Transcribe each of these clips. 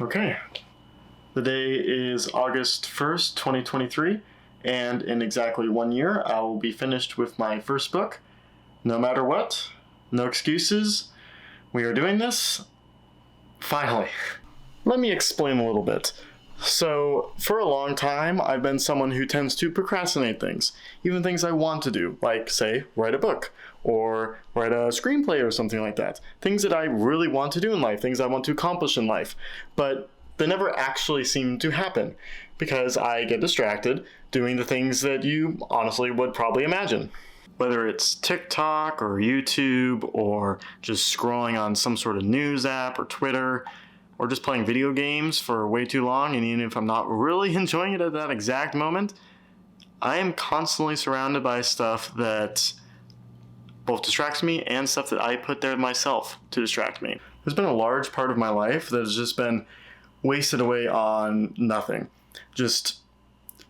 Okay. The day is August 1st, 2023, and in exactly 1 year, I will be finished with my first book. No matter what, no excuses, we are doing this. Finally. Let me explain a little bit. So, for a long time, I've been someone who tends to procrastinate things, even things I want to do, like, say, write a book, or write a screenplay or something like that. Things that I really want to do in life, things I want to accomplish in life, but they never actually seem to happen, because I get distracted doing the things that you honestly would probably imagine. Whether it's TikTok or YouTube, or just scrolling on some sort of news app or Twitter, or just playing video games for way too long, and even if I'm not really enjoying it at that exact moment, I am constantly surrounded by stuff that both distracts me and stuff that I put there myself to distract me. There's been a large part of my life that has just been wasted away on nothing. Just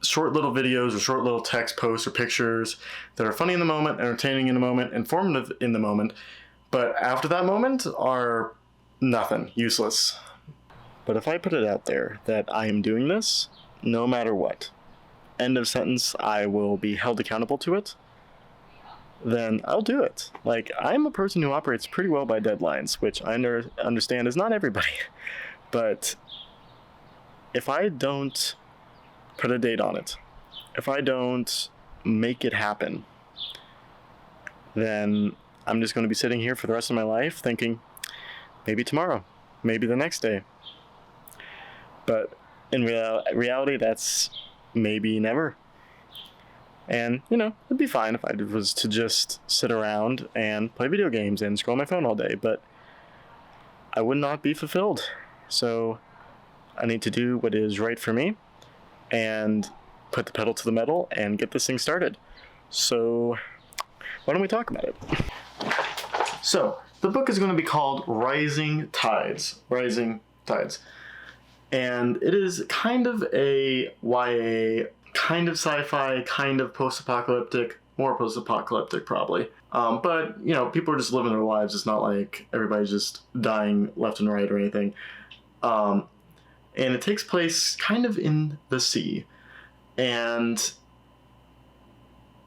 short little videos or short little text posts or pictures that are funny in the moment, entertaining in the moment, informative in the moment, but after that moment are nothing, useless. But if I put it out there that I am doing this, no matter what, end of sentence, I will be held accountable to it, then I'll do it. Like, I'm a person who operates pretty well by deadlines, which I understand is not everybody. But if I don't put a date on it, if I don't make it happen, then I'm just going to be sitting here for the rest of my life thinking, maybe tomorrow, maybe the next day. But in reality, that's maybe never. And, it'd be fine if I was to just sit around and play video games and scroll my phone all day, but I would not be fulfilled. So I need to do what is right for me and put the pedal to the metal and get this thing started. So why don't we talk about it? So the book is going to be called Rising Tides. Rising Tides. And it is kind of a YA, kind of sci-fi, kind of post-apocalyptic, more post-apocalyptic probably. But, people are just living their lives. It's not like everybody's just dying left and right or anything. And it takes place kind of in the sea. And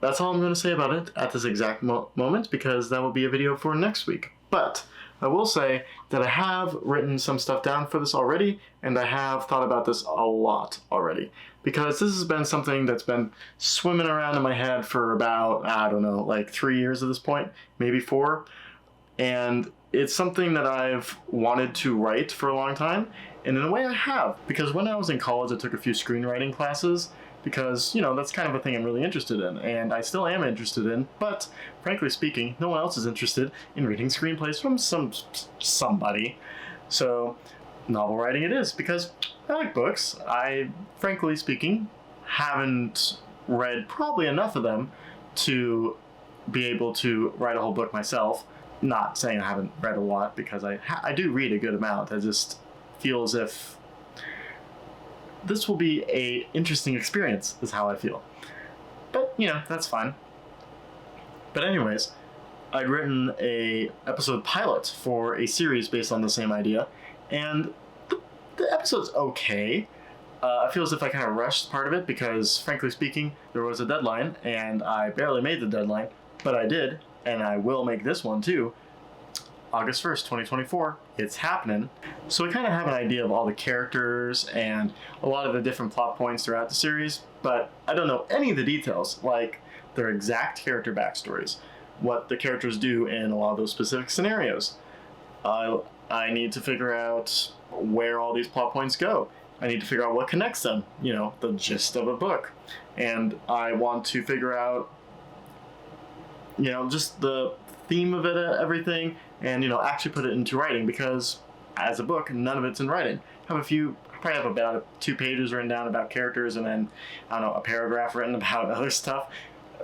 that's all I'm going to say about it at this exact moment, because that will be a video for next week. But I will say that I have written some stuff down for this already, and I have thought about this a lot already, because this has been something that's been swimming around in my head for about, 3 years at this point, maybe 4. And it's something that I've wanted to write for a long time, and in a way I have, because when I was in college I took a few screenwriting classes, because, that's kind of a thing I'm really interested in, and I still am interested in, but frankly speaking, no one else is interested in reading screenplays from somebody. So novel writing it is, because I like books. I, frankly speaking, haven't read probably enough of them to be able to write a whole book myself. Not saying I haven't read a lot, because I do read a good amount. I just feel as if this will be a interesting experience, is how I feel. But, that's fine. But anyways, I'd written a episode pilot for a series based on the same idea, and the episode's okay. I feel as if I kind of rushed part of it, because, frankly speaking, there was a deadline, and I barely made the deadline, but I did, and I will make this one too. August 1st, 2024, it's happening. So we kind of have an idea of all the characters and a lot of the different plot points throughout the series, but I don't know any of the details, like their exact character backstories, what the characters do in a lot of those specific scenarios. I need to figure out where all these plot points go. I need to figure out what connects them, the gist of a book. And I want to figure out, just the theme of it, everything, and actually put it into writing, because as a book, none of it's in writing. I probably have about 2 pages written down about characters, and then a paragraph written about other stuff.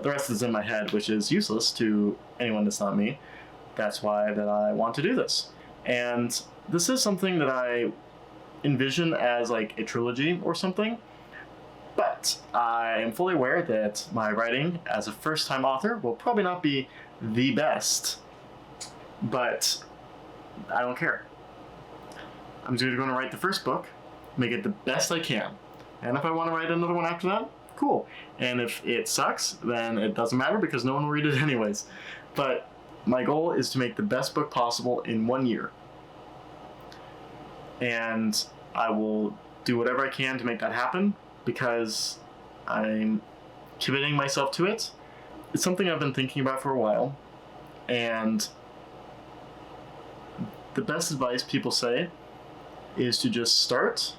The rest is in my head, which is useless to anyone that's not me. That's why that I want to do this. And this is something that I envision as like a trilogy or something. But I am fully aware that my writing as a first-time author will probably not be the best, but I don't care. I'm just going to write the first book, make it the best I can. And if I want to write another one after that, cool. And if it sucks, then it doesn't matter because no one will read it anyways. But my goal is to make the best book possible in 1 year. And I will do whatever I can to make that happen because I'm committing myself to it. It's something I've been thinking about for a while. And the best advice people say is to just start.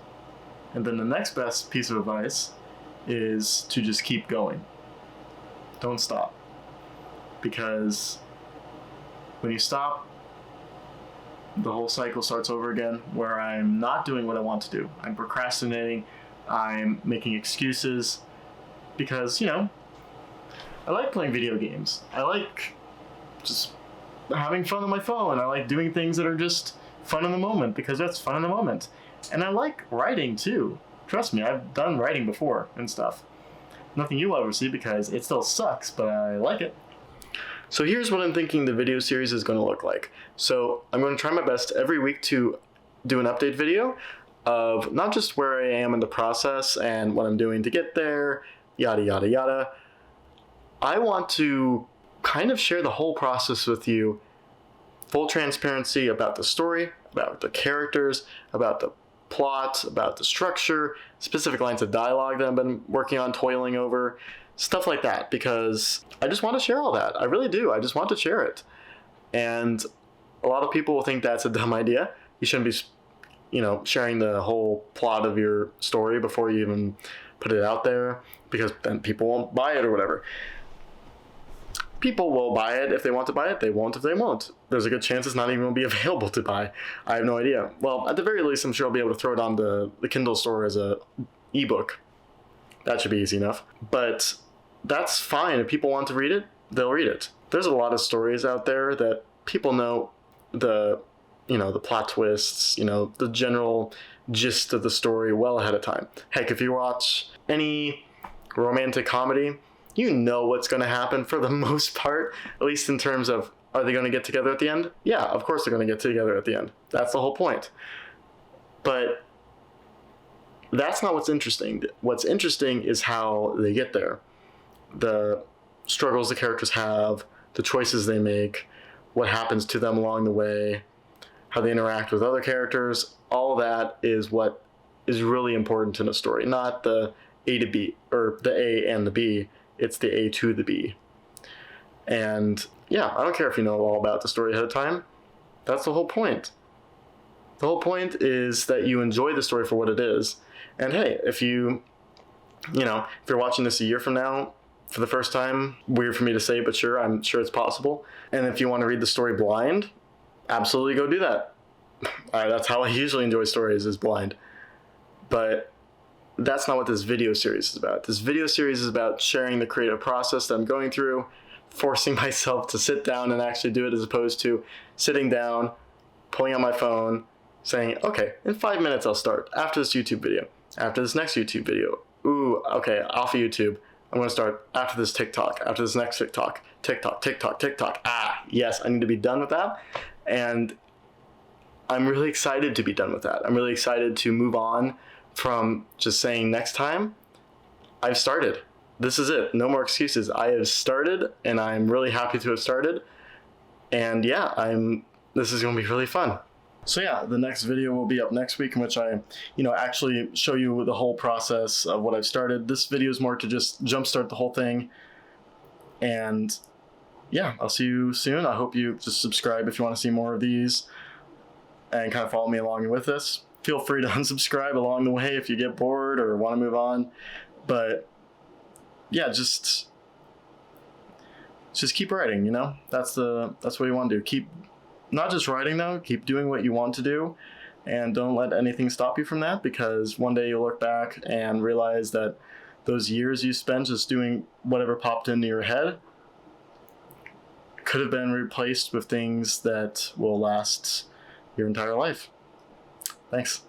And then the next best piece of advice is to just keep going. Don't stop. Because when you stop, the whole cycle starts over again where I'm not doing what I want to do. I'm procrastinating. I'm making excuses because, I like playing video games. I like just having fun on my phone. I like doing things that are just fun in the moment because that's fun in the moment. And I like writing too. Trust me, I've done writing before and stuff. Nothing you'll ever see because it still sucks, but I like it. So here's what I'm thinking the video series is going to look like. So I'm going to try my best every week to do an update video of not just where I am in the process and what I'm doing to get there, yada, yada, yada. I want to kind of share the whole process with you. Full transparency about the story, about the characters, about the plot, about the structure, specific lines of dialogue that I've been working on, toiling over, stuff like that, because I just want to share all that. I really do. I just want to share it. And a lot of people will think that's a dumb idea. You shouldn't be, sharing the whole plot of your story before you even put it out there, because then people won't buy it or whatever. People will buy it if they want to buy it. They won't if they won't. There's a good chance it's not even going to be available to buy. I have no idea. Well, at the very least, I'm sure I'll be able to throw it on the Kindle store as a ebook. That should be easy enough. But that's fine. If people want to read it, they'll read it. There's a lot of stories out there that people know the plot twists, the general gist of the story well ahead of time. Heck, if you watch any romantic comedy, you know what's going to happen for the most part, at least in terms of, are they going to get together at the end? Yeah, of course they're going to get together at the end. That's the whole point. But that's not what's interesting. What's interesting is how they get there. The struggles the characters have, the choices they make, what happens to them along the way, how they interact with other characters. All that is what is really important in a story, not the A to B, or the A and the B. It's the A to the B. And yeah, I don't care if you know all about the story ahead of time. That's the whole point. The whole point is that you enjoy the story for what it is. And hey, if you're watching this a year from now for the first time, weird for me to say, but sure, I'm sure it's possible. And if you want to read the story blind, absolutely go do that. That's how I usually enjoy stories, is blind. But that's not what this video series is about. This video series is about sharing the creative process that I'm going through, forcing myself to sit down and actually do it, as opposed to sitting down, pulling out my phone, saying, okay, in 5 minutes I'll start. After this YouTube video, after this next YouTube video. Ooh, okay, off of YouTube. I'm going to start after this TikTok, after this next TikTok. Ah, yes, I need to be done with that. And I'm really excited to be done with that. I'm really excited to move on from just saying next time. I've started. This is it. No more excuses. I have started, and I'm really happy to have started. And yeah, this is going to be really fun. So yeah, the next video will be up next week, in which I, actually show you the whole process of what I've started. This video is more to just jumpstart the whole thing. And yeah, I'll see you soon. I hope you just subscribe if you want to see more of these and kind of follow me along with this. Feel free to unsubscribe along the way if you get bored or want to move on. But yeah, just keep writing, That's what you want to do. Keep not just writing though, keep doing what you want to do, and don't let anything stop you from that, because one day you'll look back and realize that those years you spent just doing whatever popped into your head could have been replaced with things that will last your entire life. Thanks.